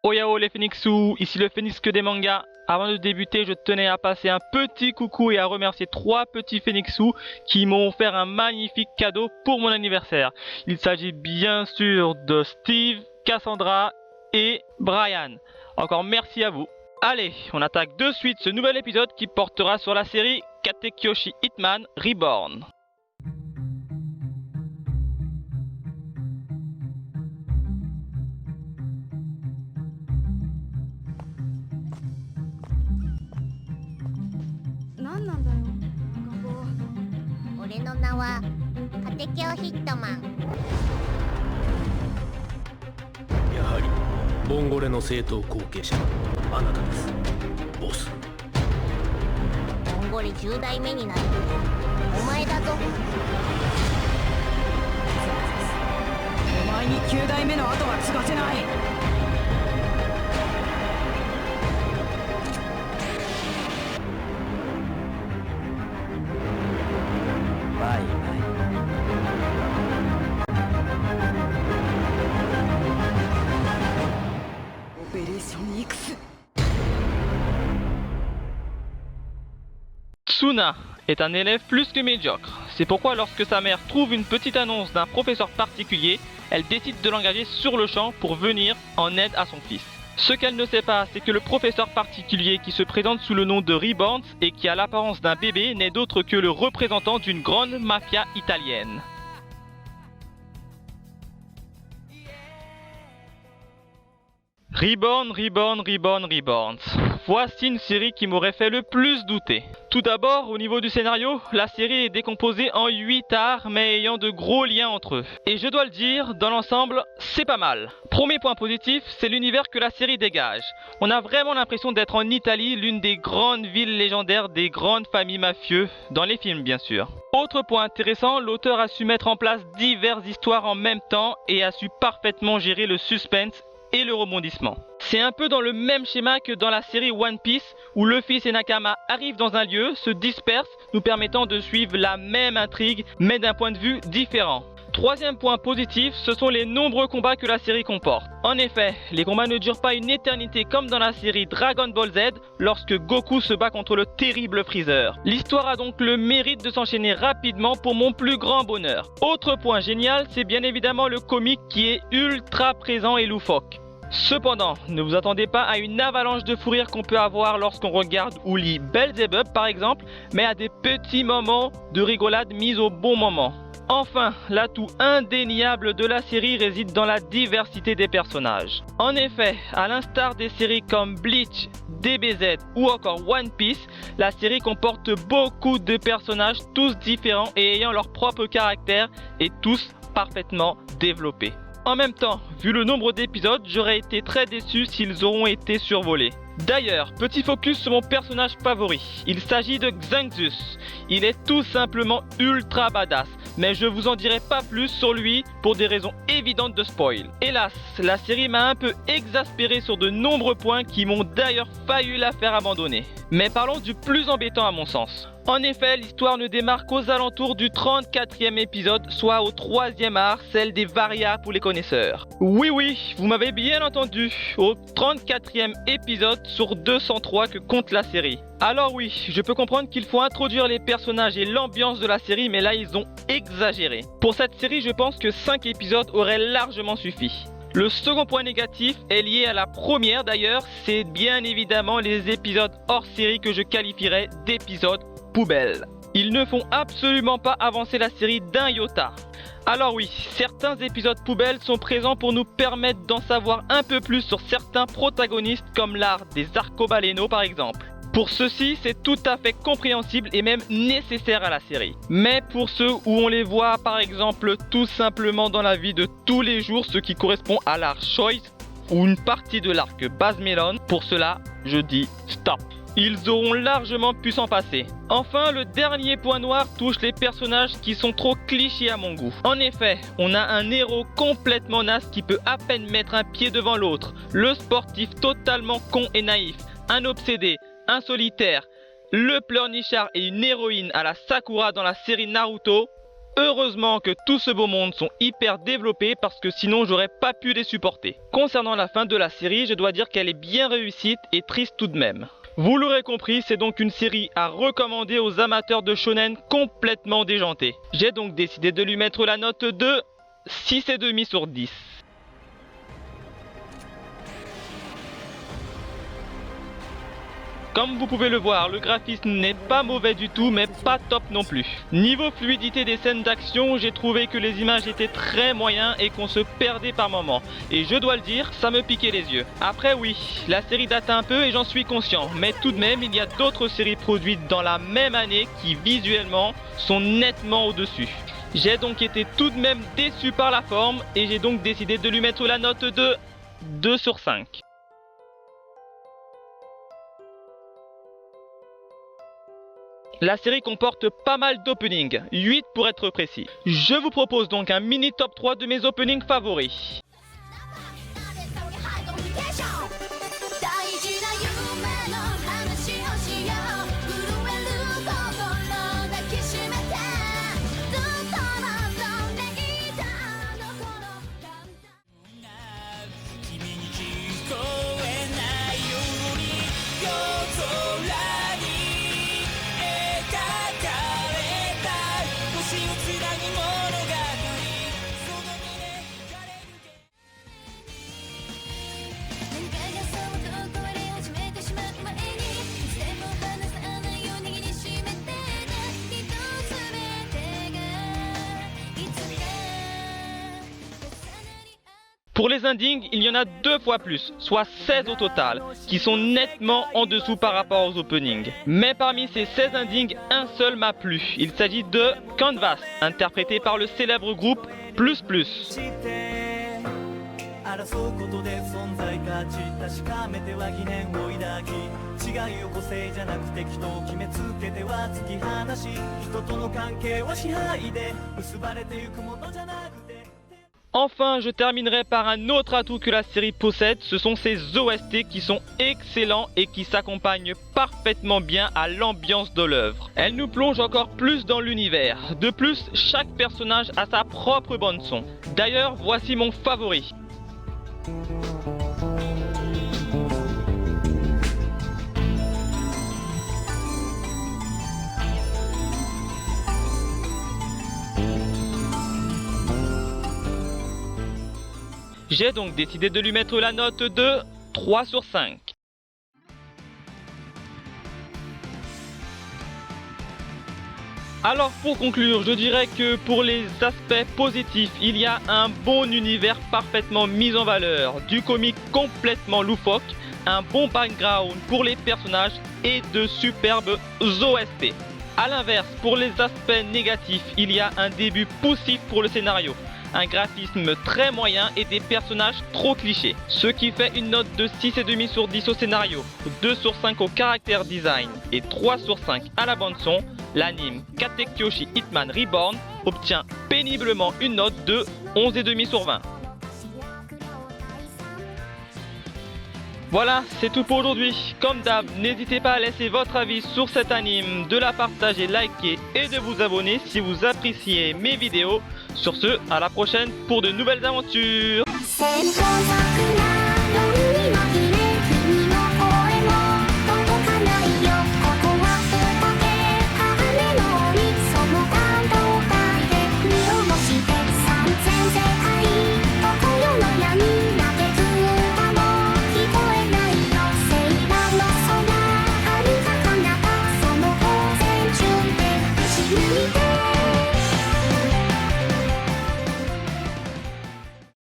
Oyao les Phoenixous, ici le Phoenix des mangas. Avant de débuter, je tenais à passer un petit coucou et à remercier 3 petits Phoenixous qui m'ont offert un magnifique cadeau pour mon anniversaire. Il s'agit bien sûr de Steve, Cassandra et Brian. Encore merci à vous. Allez, on attaque de suite ce nouvel épisode qui portera sur la série Katekyoshi Hitman Reborn. 何なんだよ赤子。俺の名はカテキオヒットマン。やはりボンゴレの正当後継者あなたです、ボス。ボンゴレ10代目になるお前だぞ。お前に9代目の後は継がせない。バイバイ。Opération X。 Tsuna est un élève plus que médiocre. C'est pourquoi lorsque sa mère trouve une petite annonce d'un professeur particulier, elle décide de l'engager sur le champ pour venir en aide à son fils. Ce qu'elle ne sait pas, c'est que le professeur particulier qui se présente sous le nom de Reborn et qui a l'apparence d'un bébé n'est d'autre que le représentant d'une grande mafia italienne. Reborn. Voici une série qui m'aurait fait le plus douter. Tout d'abord, au niveau du scénario, la série est décomposée en 8 arcs mais ayant de gros liens entre eux. Et je dois le dire, dans l'ensemble, c'est pas mal. Premier point positif, c'est l'univers que la série dégage. On a vraiment l'impression d'être en Italie, l'une des grandes villes légendaires des grandes familles mafieuses, dans les films bien sûr. Autre point intéressant, l'auteur a su mettre en place diverses histoires en même temps et a su parfaitement gérer le suspense et le rebondissement. C'est un peu dans le même schéma que dans la série One Piece où Luffy et Nakama arrivent dans un lieu, se dispersent, nous permettant de suivre la même intrigue mais d'un point de vue différent. Troisième point positif, ce sont les nombreux combats que la série comporte. En effet, les combats ne durent pas une éternité comme dans la série Dragon Ball Z lorsque Goku se bat contre le terrible Freezer. L'histoire a donc le mérite de s'enchaîner rapidement pour mon plus grand bonheur. Autre point génial, c'est bien évidemment le comique qui est ultra présent et loufoque. Cependant, ne vous attendez pas à une avalanche de fou rire qu'on peut avoir lorsqu'on regarde ou lit Belzebub par exemple, mais à des petits moments de rigolade mis au bon moment. Enfin, l'atout indéniable de la série réside dans la diversité des personnages. En effet, à l'instar des séries comme Bleach, DBZ ou encore One Piece, la série comporte beaucoup de personnages tous différents et ayant leur propre caractère et tous parfaitement développés. En même temps, vu le nombre d'épisodes, j'aurais été très déçu s'ils auront été survolés. D'ailleurs, petit focus sur mon personnage favori. Il s'agit de Xanxus. Il est tout simplement ultra badass, mais je vous en dirai pas plus sur lui pour des raisons évidentes de spoil. Hélas, la série m'a un peu exaspéré sur de nombreux points qui m'ont d'ailleurs failli la faire abandonner. Mais parlons du plus embêtant à mon sens. En effet, l'histoire ne démarre qu'aux alentours du 34e épisode, soit au 3e art, celle des Varia pour les connaisseurs. Oui, vous m'avez bien entendu, au 34e épisode sur 203 que compte la série. Alors oui, je peux comprendre qu'il faut introduire les personnages et l'ambiance de la série, mais là ils ont exagéré. Pour cette série, je pense que 5 épisodes auraient largement suffi. Le second point négatif est lié à la première d'ailleurs, c'est bien évidemment les épisodes hors série que je qualifierais d'épisodes poubelles. Ils ne font absolument pas avancer la série d'un iota. Alors oui, certains épisodes poubelles sont présents pour nous permettre d'en savoir un peu plus sur certains protagonistes comme l'art des arcobaleno par exemple. Pour ceux-ci, c'est tout à fait compréhensible et même nécessaire à la série. Mais pour ceux où on les voit par exemple tout simplement dans la vie de tous les jours, ce qui correspond à l'arc Choice ou une partie de l'arc Base Melon, pour cela, je dis stop. Ils auront largement pu s'en passer. Enfin, le dernier point noir touche les personnages qui sont trop clichés à mon goût. En effet, on a un héros complètement naze qui peut à peine mettre un pied devant l'autre, le sportif totalement con et naïf, un obsédé, un solitaire, le pleurnichard et une héroïne à la Sakura dans la série Naruto. Heureusement que tout ce beau monde sont hyper développés parce que sinon j'aurais pas pu les supporter. Concernant la fin de la série, je dois dire qu'elle est bien réussie et triste tout de même. Vous l'aurez compris, c'est donc une série à recommander aux amateurs de shonen complètement déjantés. J'ai donc décidé de lui mettre la note de 6,5 sur 10. Comme vous pouvez le voir, le graphisme n'est pas mauvais du tout, mais pas top non plus. Niveau fluidité des scènes d'action, j'ai trouvé que les images étaient très moyennes et qu'on se perdait par moments. Et je dois le dire, ça me piquait les yeux. Après oui, la série date un peu et j'en suis conscient, mais tout de même, il y a d'autres séries produites dans la même année qui visuellement sont nettement au-dessus. J'ai donc été tout de même déçu par la forme et j'ai donc décidé de lui mettre la note de 2 sur 5. La série comporte pas mal d'openings, 8 pour être précis. Je vous propose donc un mini top 3 de mes openings favoris. Pour les endings, il y en a 2 fois plus, soit 16 au total, qui sont nettement en dessous par rapport aux openings. Mais parmi ces 16 endings, un seul m'a plu. Il s'agit de Canvas, interprété par le célèbre groupe Plus Plus. Enfin, je terminerai par un autre atout que la série possède, ce sont ses OST qui sont excellents et qui s'accompagnent parfaitement bien à l'ambiance de l'œuvre. Elle nous plonge encore plus dans l'univers. De plus, chaque personnage a sa propre bande son. D'ailleurs, voici mon favori. J'ai donc décidé de lui mettre la note de 3 sur 5. Alors pour conclure, je dirais que pour les aspects positifs, il y a un bon univers parfaitement mis en valeur, du comique complètement loufoque, un bon background pour les personnages et de superbes OST. A l'inverse, pour les aspects négatifs, il y a un début poussif pour le scénario, un graphisme très moyen et des personnages trop clichés. Ce qui fait une note de 6,5 sur 10 au scénario, 2 sur 5 au caractère design et 3 sur 5 à la bande son. L'anime Katekyoshi Hitman Reborn obtient péniblement une note de 11,5 sur 20. Voilà, c'est tout pour aujourd'hui. Comme d'hab, n'hésitez pas à laisser votre avis sur cet anime, de la partager, liker et de vous abonner si vous appréciez mes vidéos. Sur ce, à la prochaine pour de nouvelles aventures.